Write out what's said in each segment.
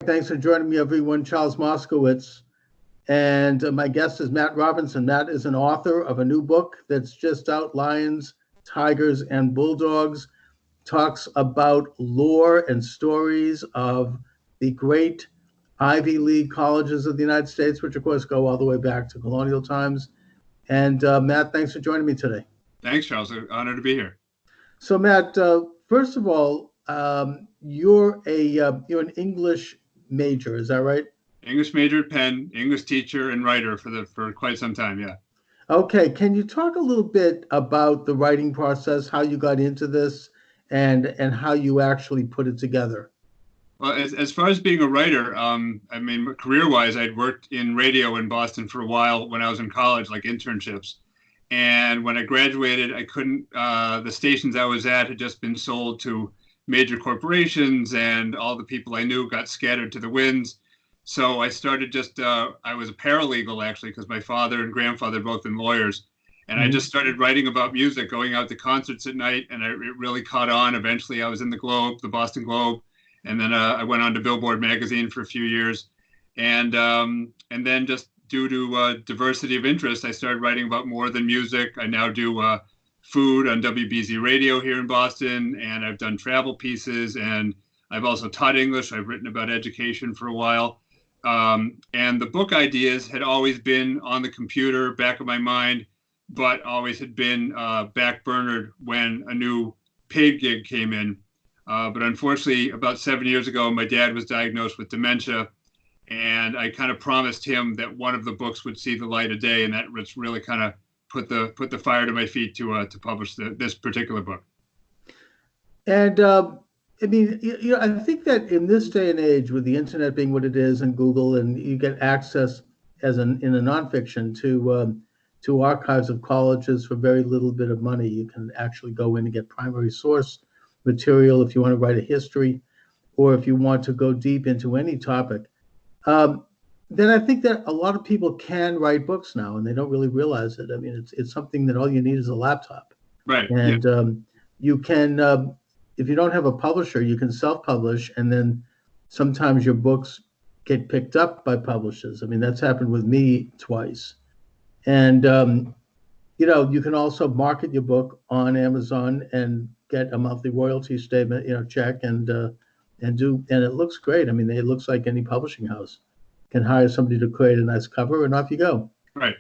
Thanks for joining me, everyone. Charles Moskowitz. And my guest is Matt Robinson. Matt is an author of a new book that's just out, Lions, Tigers, and Bulldogs. Talks about lore and stories of the great Ivy League colleges of the United States, which of course go all the way back to colonial times. And Matt, thanks for joining me today. Thanks, Charles. Honored to be here. So Matt, first of all, you're an English major, is that right? English major at Penn, English teacher and writer for quite some time, yeah. Okay, can you talk a little bit about the writing process, how you got into this, and how you actually put it together? Well, as far as being a writer, I mean, career-wise, I'd worked in radio in Boston for a while when I was in college, like internships. And when I graduated, I couldn't, the stations I was at had just been sold to major corporations, and all the people I knew got scattered to the winds. So I started I was a paralegal, actually, because my father and grandfather both been lawyers. And I just started writing about music, going out to concerts at night, and it really caught on. Eventually, I was in the Globe, the Boston Globe, and then I went on to Billboard magazine for a few years. And then just due to diversity of interest, I started writing about more than music. I now do food on WBZ radio here in Boston, and I've done travel pieces, and I've also taught English. I've written about education for a while. And the book ideas had always been on the computer, back of my mind, but always had been backburnered when a new paid gig came in. But unfortunately, about 7 years ago, my dad was diagnosed with dementia, and I kind of promised him that one of the books would see the light of day, and that was really kind of put the fire to my feet to publish this particular book. And I mean, I think that in this day and age, with the internet being what it is, and Google, and you get access in a nonfiction to archives of colleges for very little bit of money. You can actually go in and get primary source material if you want to write a history, or if you want to go deep into any topic. Then I think that a lot of people can write books now, and they don't really realize it. I mean, it's something that all you need is a laptop. Right. And you can, if you don't have a publisher, you can self-publish, and then sometimes your books get picked up by publishers. I mean, that's happened with me twice. And, you can also market your book on Amazon and get a monthly royalty statement, check, and it looks great. I mean, it looks like any publishing house can hire somebody to create a nice cover, and off you go. Right.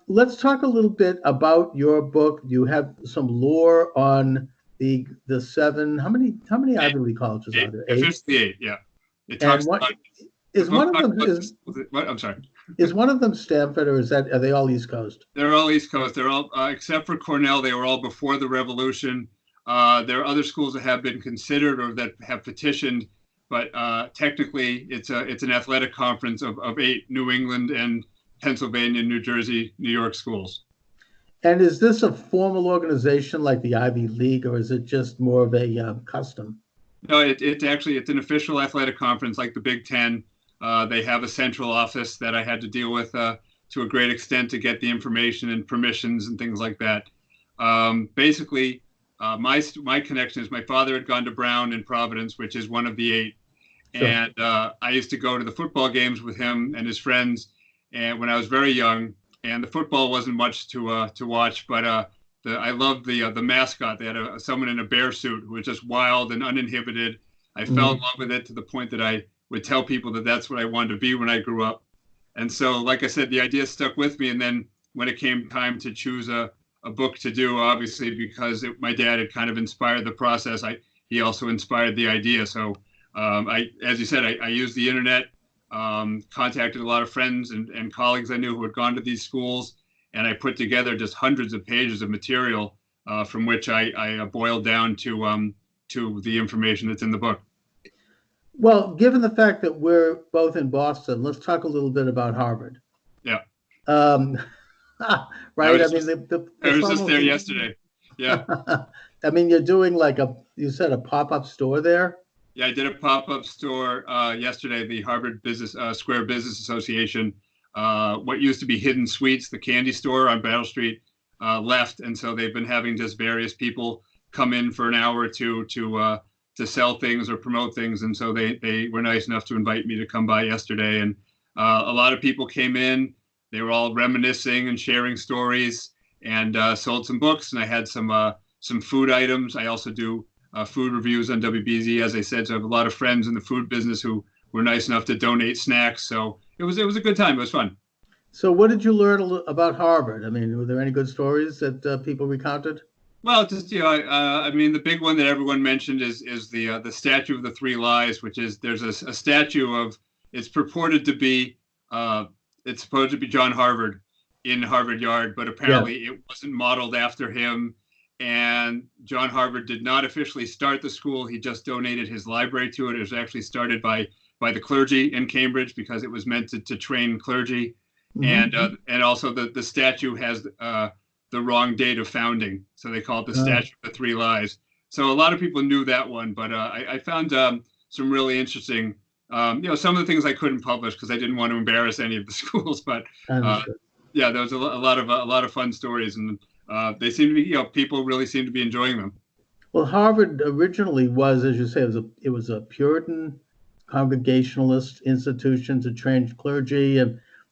Let's talk a little bit about your book. You have some lore on the seven. How many Ivy League colleges are there? Officially 8. Yeah. It talks about. Is one of them what? I'm sorry. Is one of them Stanford, or are they all East Coast? They're all East Coast. They're all except for Cornell. They were all before the Revolution. There are other schools that have been considered or that have petitioned, but technically it's an athletic conference of 8 New England and Pennsylvania, New Jersey, New York schools. And is this a formal organization like the Ivy League, or is it just more of a custom? No, it's an official athletic conference like the Big Ten. They have a central office that I had to deal with to a great extent to get the information and permissions and things like that. Basically, my connection is my father had gone to Brown in Providence, which is one of the 8. Sure. And I used to go to the football games with him and his friends, and when I was very young. And the football wasn't much to watch, but I loved the mascot. They had someone in a bear suit who was just wild and uninhibited. I fell in love with it to the point that I would tell people that that's what I wanted to be when I grew up. And so, like I said, the idea stuck with me. And then when it came time to choose a book to do, obviously, because my dad had kind of inspired the process, he also inspired the idea. So as you said, I used the internet, contacted a lot of friends and colleagues I knew who had gone to these schools, and I put together just hundreds of pages of material from which I boiled down to the information that's in the book. Well, given the fact that we're both in Boston, let's talk a little bit about Harvard. Yeah. Right. I was just there yesterday. Yeah. I mean, you're doing like you said a pop-up store there? Yeah, I did a pop-up store yesterday, the Harvard Square Business Association. What used to be Hidden Sweets, the candy store on Battle Street, left. And so they've been having just various people come in for an hour or two to to sell things or promote things. And so they were nice enough to invite me to come by yesterday. And a lot of people came in. They were all reminiscing and sharing stories, and sold some books. And I had some food items. I also do food reviews on WBZ, as I said. So I have a lot of friends in the food business who were nice enough to donate snacks. So it was a good time. It was fun. So what did you learn about Harvard? I mean, were there any good stories that people recounted? Well, just I mean, the big one that everyone mentioned is the statue of the three lies, which is there's a statue of it's purported to be John Harvard in Harvard Yard, but apparently it wasn't modeled after him. And John Harvard did not officially start the school. He just donated his library to it. It was actually started by the clergy in Cambridge because it was meant to train clergy. Mm-hmm. And also the statue has the wrong date of founding, so they call it the statue of the three lies. So a lot of people knew that one, but I found some really interesting, some of the things I couldn't publish because I didn't want to embarrass any of the schools. But there was a lot of fun stories, and they seem to be, people really seem to be enjoying them. Well, Harvard originally was, as you say, it was a Puritan Congregationalist institution to train clergy,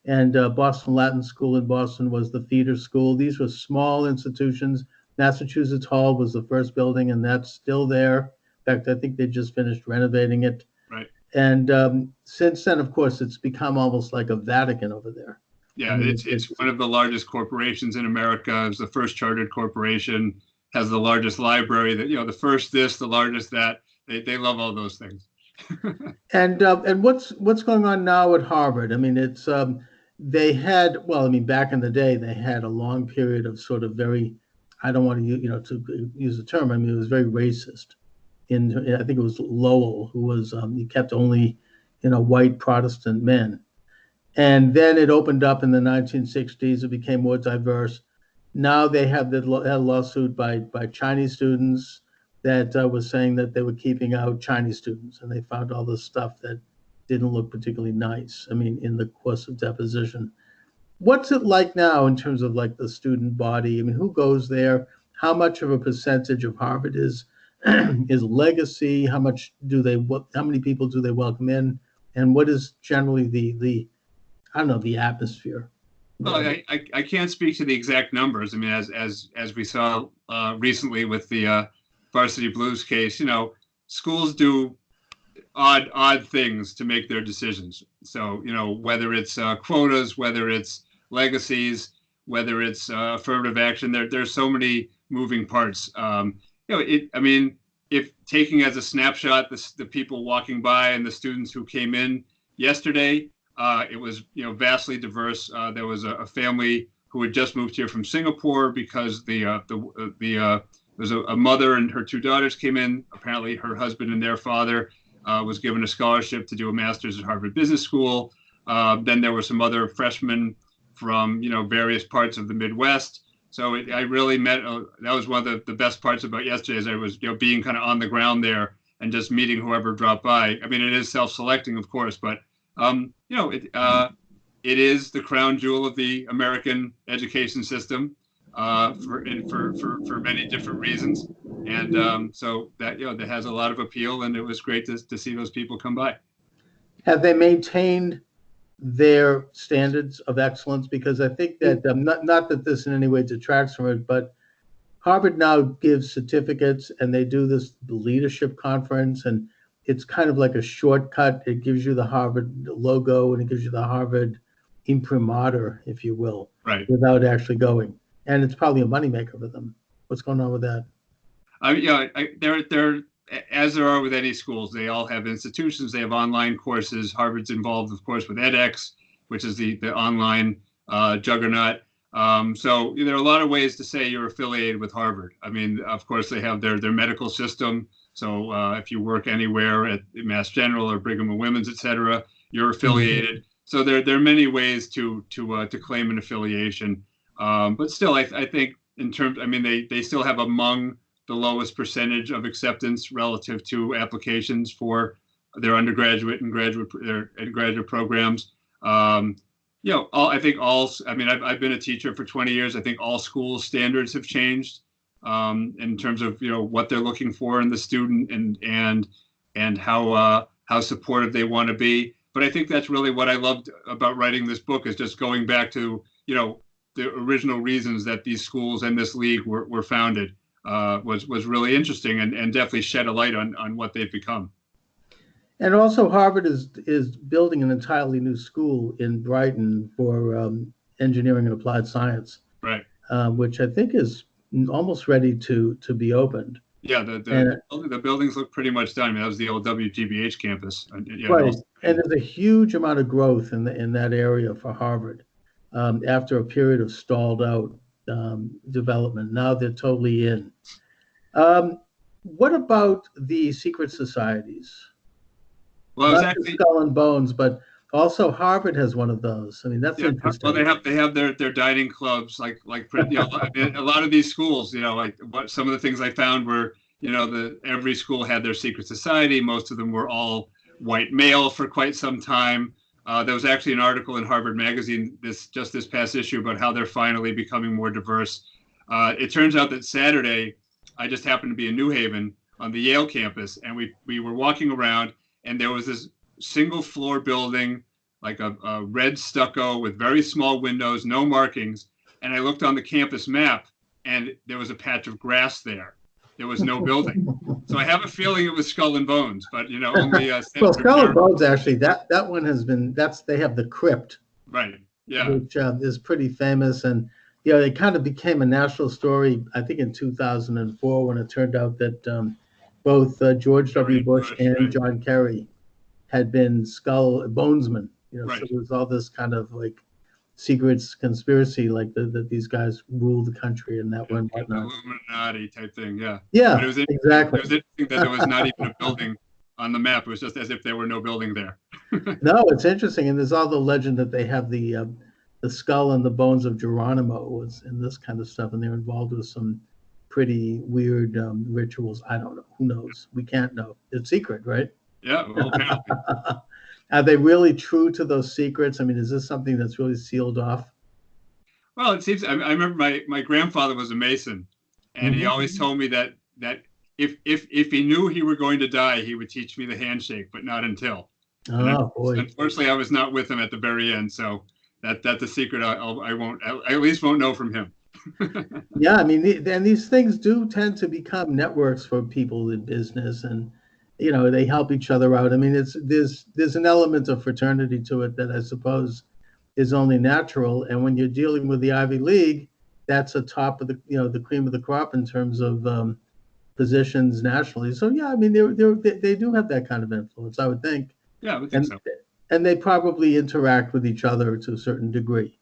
and Boston Latin School in Boston was the feeder school. These were small institutions. Massachusetts Hall was the first building, and that's still there. In fact, I think they just finished renovating it. Right. And since then, of course, it's become almost like a Vatican over there. Yeah, I mean, it's one of the largest corporations in America. It's the first chartered corporation, has the largest library, the first this, the largest that. They love all those things. And what's going on now at Harvard? I mean, it's they had, well, I mean, back in the day, they had a long period of sort of very, I don't want to, to use the term, I mean, it was very racist. I think it was Lowell who was, he kept only, white Protestant men. And then it opened up in the 1960s. It became more diverse. Now they have had a lawsuit by Chinese students that was saying that they were keeping out Chinese students, and they found all this stuff that didn't look particularly nice. I mean, in the course of deposition. What's it like now in terms of like the student body? I mean, who goes there? How much of a percentage of Harvard is legacy? How many people do they welcome in? And what is generally the atmosphere? Well, I can't speak to the exact numbers. I mean, as we saw recently with the Varsity Blues case, schools do odd things to make their decisions. So, whether it's quotas, whether it's legacies, whether it's affirmative action, there's so many moving parts. I mean, if taking as a snapshot the people walking by and the students who came in yesterday, it was, vastly diverse. There was a family who had just moved here from Singapore because there's a mother and her two daughters came in. Apparently, her husband and their father was given a scholarship to do a master's at Harvard Business School. Then there were some other freshmen from various parts of the Midwest. So I really met. That was one of the best parts about yesterday. Is I was being kind of on the ground there and just meeting whoever dropped by. I mean, it is self-selecting, of course, but it is the crown jewel of the American education system for many different reasons, and so that that has a lot of appeal, and it was great to see those people come by. Have they maintained their standards of excellence? Because I think that not that this in any way detracts from it, but Harvard now gives certificates, and they do this leadership conference, and it's kind of like a shortcut. It gives you the Harvard logo, and it gives you the Harvard imprimatur, if you will, right, without actually going. And it's probably a moneymaker for them. What's going on with that? They're as there are with any schools. They all have institutions. They have online courses. Harvard's involved, of course, with edX, which is the online juggernaut. So there are a lot of ways to say you're affiliated with Harvard. I mean, of course, they have their medical system. So if you work anywhere at Mass General or Brigham and Women's, et cetera, you're affiliated. Mm-hmm. So there are many ways to claim an affiliation. But still, I think in terms, I mean, they still have among the lowest percentage of acceptance relative to applications for their undergraduate and graduate programs. I think I mean, I've been a teacher for 20 years. I think all school standards have changed in terms of what they're looking for in the student and how supportive they want to be. But I think that's really what I loved about writing this book, is just going back to the original reasons that these schools and this league were founded. Was really interesting and definitely shed a light on what they've become. And also, Harvard is building an entirely new school in Brighton for engineering and applied science, right? Which I think is almost ready to be opened. Yeah, the buildings look pretty much done. I mean, that was the old WGBH campus. Right, and there's a huge amount of growth in that area for Harvard after a period of stalled out development. Now they're totally in. What about the secret societies? Well, not actually Skull and Bones, but also Harvard has one of those. I mean, that's interesting. Well, they have their dining clubs, like a lot of these schools. Like some of the things I found were every school had their secret society. Most of them were all white male for quite some time. There was actually an article in Harvard Magazine this past issue about how they're finally becoming more diverse. It turns out that Saturday, I just happened to be in New Haven on the Yale campus, and we were walking around, and there was this single floor building, like a red stucco with very small windows, no markings. And I looked on the campus map, and there was a patch of grass there. There was no building. So I have a feeling it was Skull and Bones, but only. Well, Skull and Bones, actually, that one has been. They have the crypt, right? Yeah, which is pretty famous, and it kind of became a national story. I think in 2004, when it turned out that both George W. Bush and right. John Kerry had been Skull Bonesmen. Right. So there was all this kind of like secrets conspiracy, like that these guys ruled the country and that one whatnot. Illuminati type thing, yeah. Yeah, but exactly. It was interesting that there was not even a building on the map. It was just as if there were no building there. No, it's interesting, and there's all the legend that they have the skull and the bones of Geronimo was in this kind of stuff, and they're involved with some pretty weird rituals. I don't know. Who knows? We can't know. It's secret, right? Yeah, well, apparently. Are they really true to those secrets? I mean, is this something that's really sealed off? Well, it seems. I remember my grandfather was a Mason, and he always told me that if he knew he were going to die, he would teach me the handshake, but not until. Oh boy! Unfortunately, I was not with him at the very end, so that's a secret I at least won't know from him. Yeah, I mean, and these things do tend to become networks for people in business, and they help each other out. I mean, there's an element of fraternity to it that I suppose is only natural. And when you're dealing with the Ivy League, that's a top of the cream of the crop in terms of positions nationally. So yeah, I mean, they do have that kind of influence, I would think. Yeah, I would think so. And they probably interact with each other to a certain degree.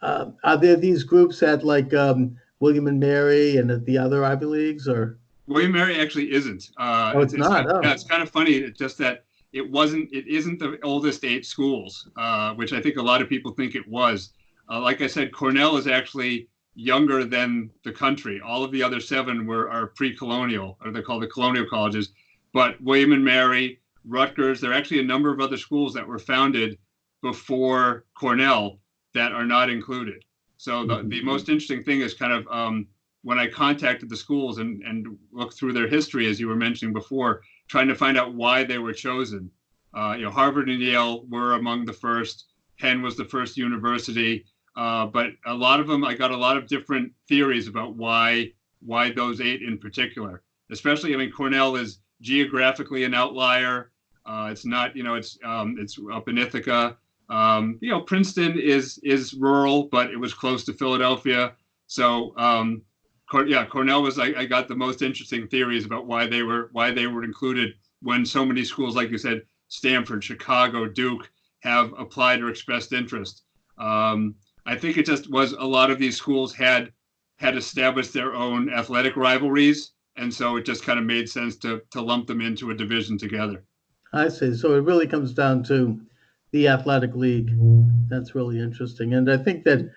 Are there these groups at like William and Mary and at the other Ivy Leagues, or? William Mary actually isn't. It's not. Yeah, it's kind of funny. It's just that it isn't the oldest 8 schools, which I think a lot of people think it was. Like I said, Cornell is actually younger than the country. All of the other 7 are pre-colonial, or they're called the colonial colleges. But William and Mary, Rutgers, there are actually a number of other schools that were founded before Cornell that are not included. So the most interesting thing is kind of when I contacted the schools and looked through their history, as you were mentioning before, trying to find out why they were chosen. Harvard and Yale were among the first. Penn was the first university. But a lot of them, I got a lot of different theories about why those 8 in particular. Especially, I mean, Cornell is geographically an outlier. It's not, it's up in Ithaca. Princeton is rural, but it was close to Philadelphia. So, Cornell was. I got the most interesting theories about why they were included when so many schools, like you said, Stanford, Chicago, Duke, have applied or expressed interest. I think it just was a lot of these schools had established their own athletic rivalries, and so it just kind of made sense to lump them into a division together. I see. So it really comes down to the athletic league. That's really interesting, and I think that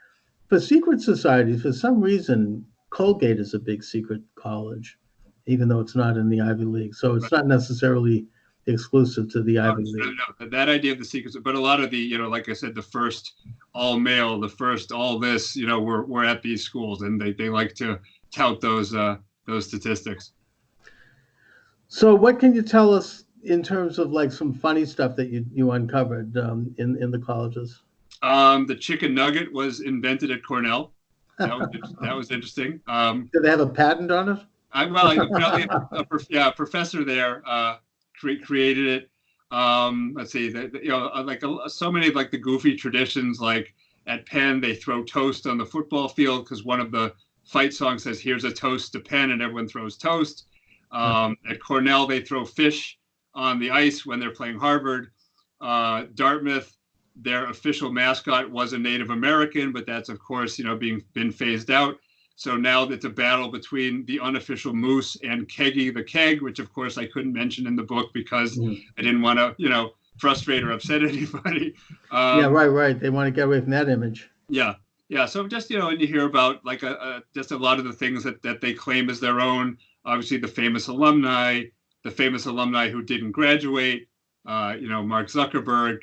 for secret societies, for some reason, Colgate is a big secret college, even though it's not in the Ivy League. So it's not necessarily exclusive to the Ivy League. No, that idea of the secrets, but a lot of the, like I said, the first all male, the first all this, were at these schools, and they like to tout those statistics. So what can you tell us in terms of like some funny stuff that you uncovered in the colleges? The chicken nugget was invented at Cornell. That was interesting. Did they have a patent on it? Apparently a professor there created it. Let's see, so many of like the goofy traditions, like at Penn they throw toast on the football field because one of the fight songs says "Here's a toast to Penn," and everyone throws toast. At Cornell they throw fish on the ice when they're playing Harvard. Dartmouth, their official mascot was a Native American, but that's of course been phased out. So now it's a battle between the unofficial moose and Keggy the Keg, which of course I couldn't mention in the book because I didn't want to, frustrate or upset anybody. Yeah, right. They want to get away from that image. Yeah. So just, and you hear about like just a lot of the things that they claim as their own. Obviously, the famous alumni who didn't graduate, Mark Zuckerberg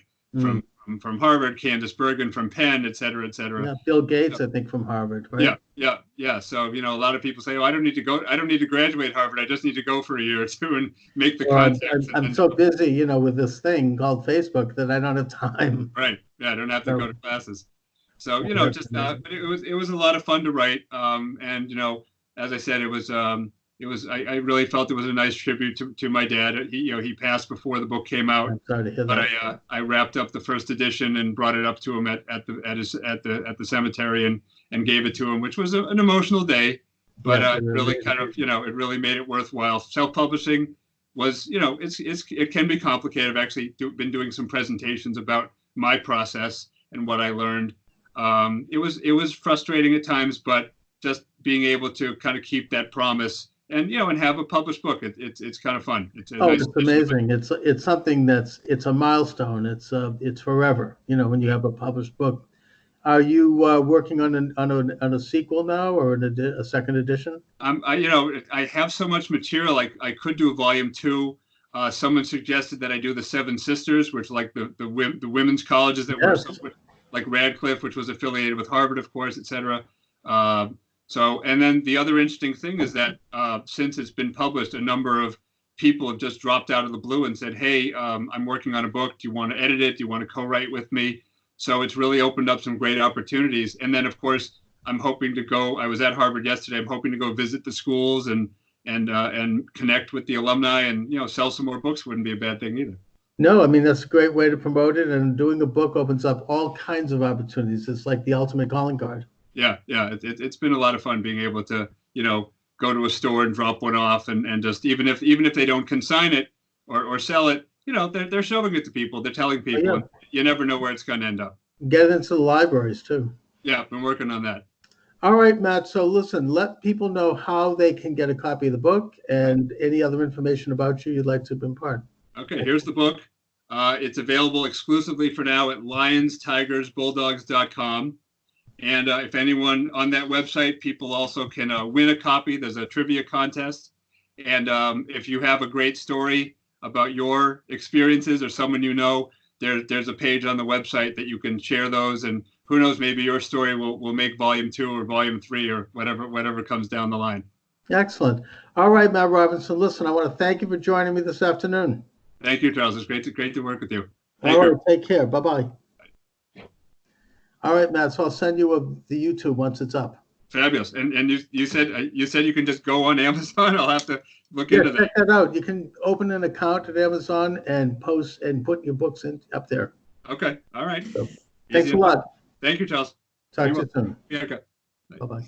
from Harvard, Candace Bergen from Penn, et cetera, et cetera. Yeah, Bill Gates, I think, from Harvard, right? Yeah. So, a lot of people say, oh, I don't need to graduate Harvard. I just need to go for a year or two and make the contacts. I'm so busy, with this thing called Facebook that I don't have time. Right. Yeah, I don't have to go to classes. So, but it was a lot of fun to write. And, as I said, I really felt it was a nice tribute to my dad. He passed before the book came out. I'm sorry to hear that. But I wrapped up the first edition and brought it up to him at the cemetery and gave it to him, which was an emotional day. But it really it really made it worthwhile. Self-publishing was, it can be complicated. I've actually been doing some presentations about my process and what I learned. It was frustrating at times, but just being able to kind of keep that promise. And and have a published book. It's kind of fun. It's amazing. It's something it's a milestone. It's forever. When you have a published book. Are you working on a sequel now or a second edition? I have so much material. I could do a volume 2. Someone suggested that I do the Seven Sisters, which like the women's colleges that were like Radcliffe, which was affiliated with Harvard, of course, et cetera. So, and then the other interesting thing is that since it's been published, a number of people have just dropped out of the blue and said, hey, I'm working on a book. Do you want to edit it? Do you want to co-write with me? So it's really opened up some great opportunities. And then, of course, I'm hoping to go. I was at Harvard yesterday. I'm hoping to go visit the schools and connect with the alumni and, sell some more books wouldn't be a bad thing either. No, I mean, that's a great way to promote it. And doing a book opens up all kinds of opportunities. It's like the ultimate calling card. Yeah. It's been a lot of fun being able to, go to a store and drop one off and just even if they don't consign it or sell it, they're showing it to people. They're telling people. Oh, yeah. You never know where it's going to end up. Get it into the libraries too. Yeah, I've been working on that. All right, Matt. So listen, let people know how they can get a copy of the book and any other information about you you'd like to impart. Okay, here's the book. It's available exclusively for now at LionsTigersBulldogs.com. And if anyone on that website, people also can win a copy. There's a trivia contest. And if you have a great story about your experiences or someone there's a page on the website that you can share those. And who knows, maybe your story will make volume 2 or volume 3 or whatever comes down the line. Excellent. All right, Matt Robinson. Listen, I want to thank you for joining me this afternoon. Thank you, Charles. It's great to work with you. All right, take care. Bye-bye. All right, Matt. So I'll send you the YouTube once it's up. Fabulous. And you said you can just go on Amazon. I'll have to look into that. Check that out. You can open an account at Amazon and post and put your books up there. Okay. All right. So, thanks a lot. Thank you, Charles. Talk to you soon. Yeah. Okay. Bye-bye.